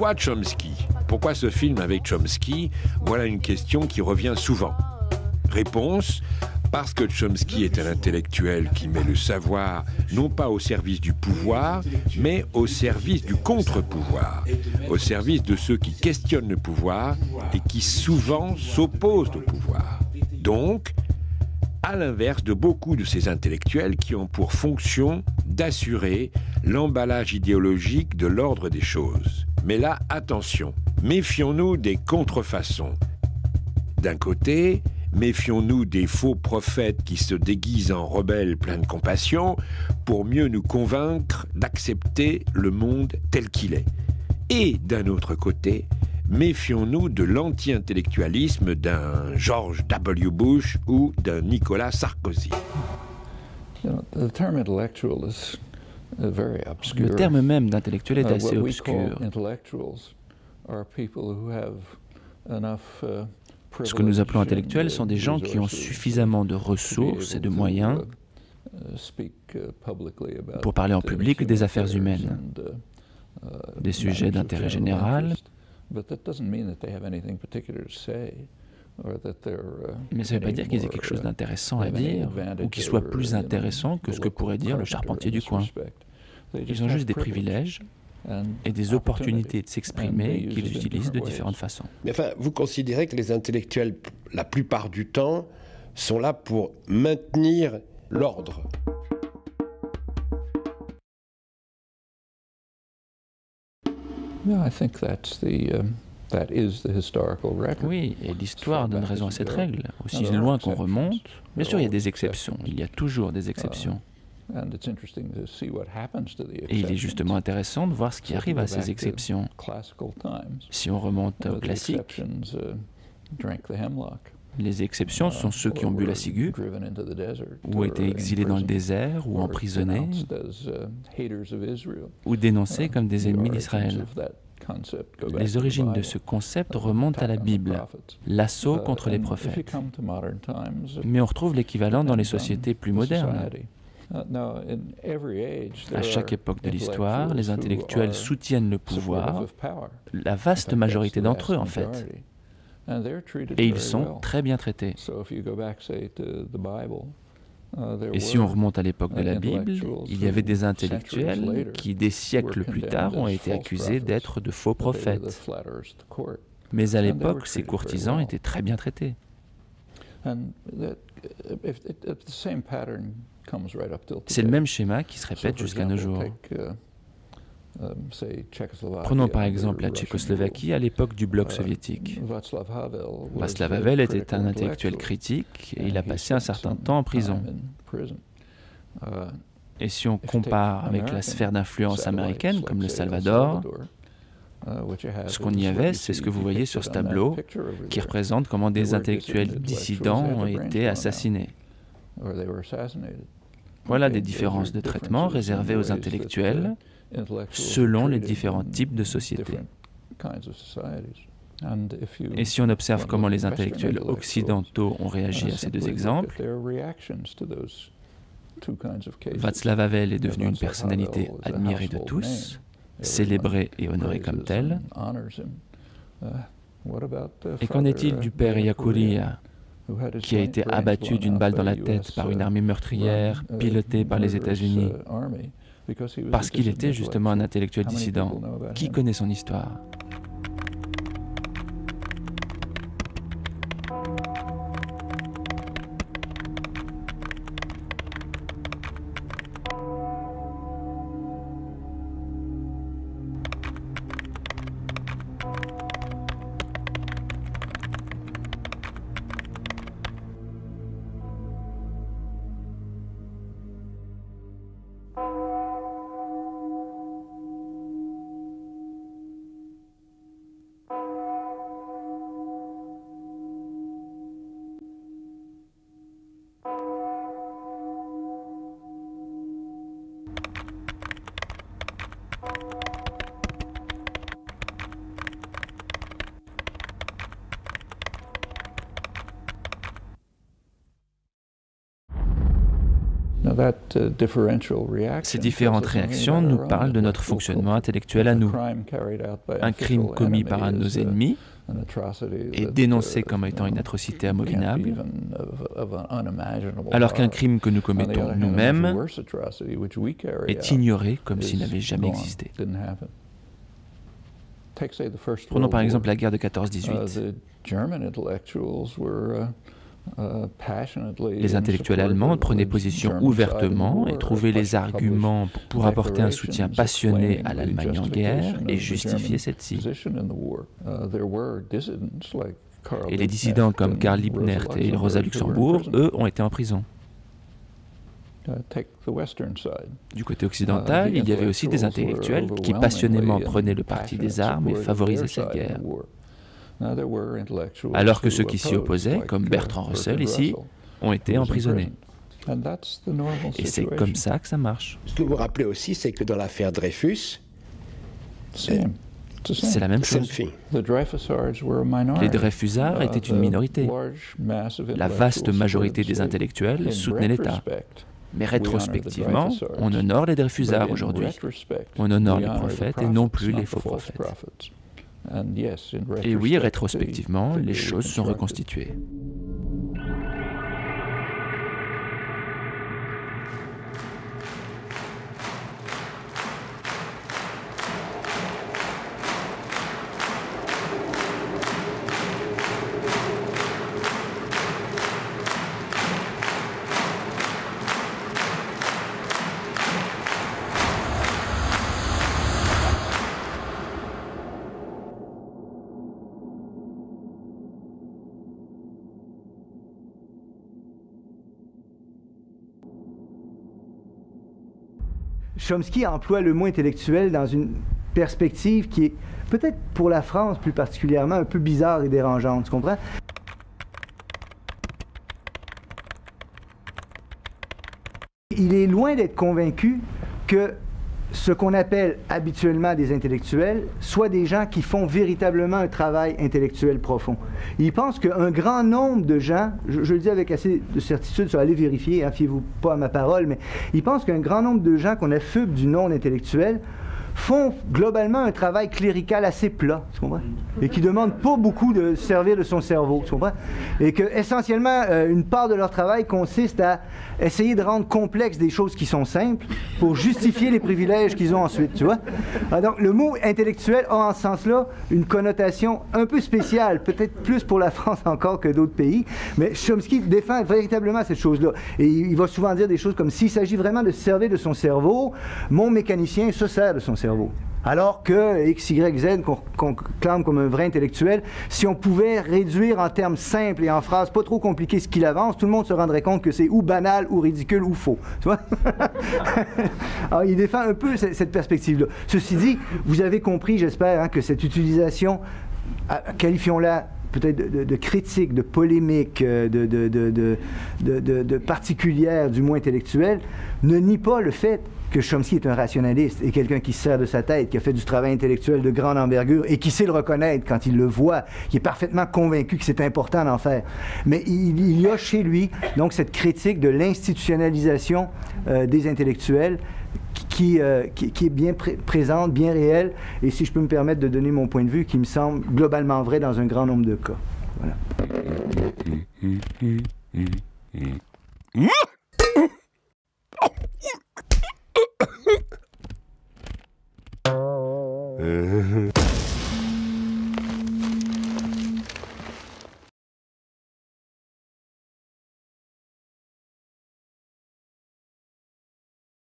Pourquoi Chomsky? Pourquoi ce film avec Chomsky? Voilà une question qui revient souvent. Réponse: parce que Chomsky est un intellectuel qui met le savoir non pas au service du pouvoir, mais au service du contre-pouvoir, au service de ceux qui questionnent le pouvoir et qui souvent s'opposent au pouvoir. Donc, à l'inverse de beaucoup de ces intellectuels qui ont pour fonction d'assurer l'emballage idéologique de l'ordre des choses. Mais là, attention, méfions-nous des contrefaçons. D'un côté, méfions-nous des faux prophètes qui se déguisent en rebelles pleins de compassion pour mieux nous convaincre d'accepter le monde tel qu'il est. Et d'un autre côté, méfions-nous de l'anti-intellectualisme d'un George W. Bush ou d'un Nicolas Sarkozy. Le terme même d'intellectuel est assez obscur. Ce que nous appelons intellectuels sont des gens qui ont suffisamment de ressources et de moyens pour parler en public des affaires humaines, des sujets d'intérêt général. Mais ça ne veut pas dire qu'ils aient quelque chose d'intéressant à dire ou qu'ils soient plus intéressants que ce que pourrait dire le charpentier du coin. Ils ont juste des privilèges et des opportunités de s'exprimer qu'ils utilisent de différentes façons. Mais enfin, vous considérez que les intellectuels, la plupart du temps, sont là pour maintenir l'ordre? Oui, et l'histoire donne raison à cette règle. Aussi loin qu'on remonte, bien sûr, il y a des exceptions. Il y a toujours des exceptions. Et il est justement intéressant de voir ce qui arrive à ces exceptions. Si on remonte au classique, les exceptions sont ceux qui ont bu la ciguë, ou été exilés dans le désert, ou emprisonnés, ou dénoncés comme des ennemis d'Israël. Les origines de ce concept remontent à la Bible, l'assaut contre les prophètes. Mais on retrouve l'équivalent dans les sociétés plus modernes. À chaque époque de l'histoire, les intellectuels soutiennent le pouvoir, la vaste majorité d'entre eux en fait, et ils sont très bien traités. Et si on remonte à l'époque de la Bible, il y avait des intellectuels qui, des siècles plus tard, ont été accusés d'être de faux prophètes. Mais à l'époque, ces courtisans étaient très bien traités. C'est le même schéma qui se répète jusqu'à nos jours. Prenons par exemple la Tchécoslovaquie à l'époque du bloc soviétique. Václav Havel était un intellectuel critique et il a passé un certain temps en prison. Et si on compare avec la sphère d'influence américaine, comme le Salvador, ce qu'on y avait, c'est ce que vous voyez sur ce tableau, qui représente comment des intellectuels dissidents ont été assassinés. Voilà des différences de traitement réservées aux intellectuels selon les différents types de sociétés. Et si on observe comment les intellectuels occidentaux ont réagi à ces deux exemples, Václav Havel est devenu une personnalité admirée de tous, célébrée et honorée comme telle. Et qu'en est-il du père Yakuria, qui a été abattu d'une balle dans la tête par une armée meurtrière pilotée par les États-Unis, parce qu'il était justement un intellectuel dissident? Qui connaît son histoire? Ces différentes réactions nous parlent de notre fonctionnement intellectuel à nous. Un crime commis par un de nos ennemis est dénoncé comme étant une atrocité abominable, alors qu'un crime que nous commettons nous-mêmes est ignoré comme s'il n'avait jamais existé. Prenons par exemple la guerre de 14-18. Les intellectuels allemands prenaient position ouvertement et trouvaient les arguments pour apporter un soutien passionné à l'Allemagne en guerre et justifier celle-ci. Et les dissidents comme Karl Liebknecht et Rosa Luxembourg, eux, ont été en prison. Du côté occidental, il y avait aussi des intellectuels qui passionnément prenaient le parti des armes et favorisaient cette guerre. Alors que ceux qui s'y opposaient, comme Bertrand Russell ici, ont été emprisonnés. Et c'est comme ça que ça marche. Ce que vous rappelez aussi, c'est que dans l'affaire Dreyfus, c'est la même chose. Les Dreyfusards étaient une minorité. La vaste majorité des intellectuels soutenaient l'État. Mais rétrospectivement, on honore les Dreyfusards aujourd'hui. On honore les prophètes et non plus les faux prophètes. Et oui, rétrospectivement, les choses sont reconstituées. Chomsky emploie le mot intellectuel dans une perspective qui est peut-être pour la France plus particulièrement un peu bizarre et dérangeante, tu comprends? Il est loin d'être convaincu que ce qu'on appelle habituellement des intellectuels soient des gens qui font véritablement un travail intellectuel profond. Il pense qu'un grand nombre de gens, je le dis avec assez de certitude, allez vérifier, hein, fiez-vous pas à ma parole, mais il pense qu'un grand nombre de gens qu'on affuble du nom intellectuel font globalement un travail clérical assez plat, tu comprends? Et qui ne demandent pas beaucoup de servir de son cerveau, tu comprends? Et que, essentiellement, une part de leur travail consiste à essayer de rendre complexes des choses qui sont simples pour justifier les privilèges qu'ils ont ensuite, tu vois? Alors, donc, le mot intellectuel a en ce sens-là une connotation un peu spéciale, peut-être plus pour la France encore que d'autres pays, mais Chomsky défend véritablement cette chose-là. Et il va souvent dire des choses comme « s'il s'agit vraiment de se servir de son cerveau, mon mécanicien se sert de son cerveau. » Alors que X, Y, Z, qu'on clame comme un vrai intellectuel, si on pouvait réduire en termes simples et en phrases pas trop compliquées ce qu'il avance, tout le monde se rendrait compte que c'est ou banal, ou ridicule, ou faux. Tu vois? Alors, il défend un peu cette perspective-là. Ceci dit, vous avez compris, j'espère, hein, que cette utilisation, qualifions-la peut-être de critique, de polémique, de particulière du mot intellectuel, ne nie pas le fait que Chomsky est un rationaliste et quelqu'un qui se sert de sa tête, qui a fait du travail intellectuel de grande envergure et qui sait le reconnaître quand il le voit, qui est parfaitement convaincu que c'est important d'en faire. Mais il y a chez lui donc cette critique de l'institutionnalisation des intellectuels qui est bien présente, bien réelle, et si je peux me permettre de donner mon point de vue, qui me semble globalement vrai dans un grand nombre de cas. Voilà.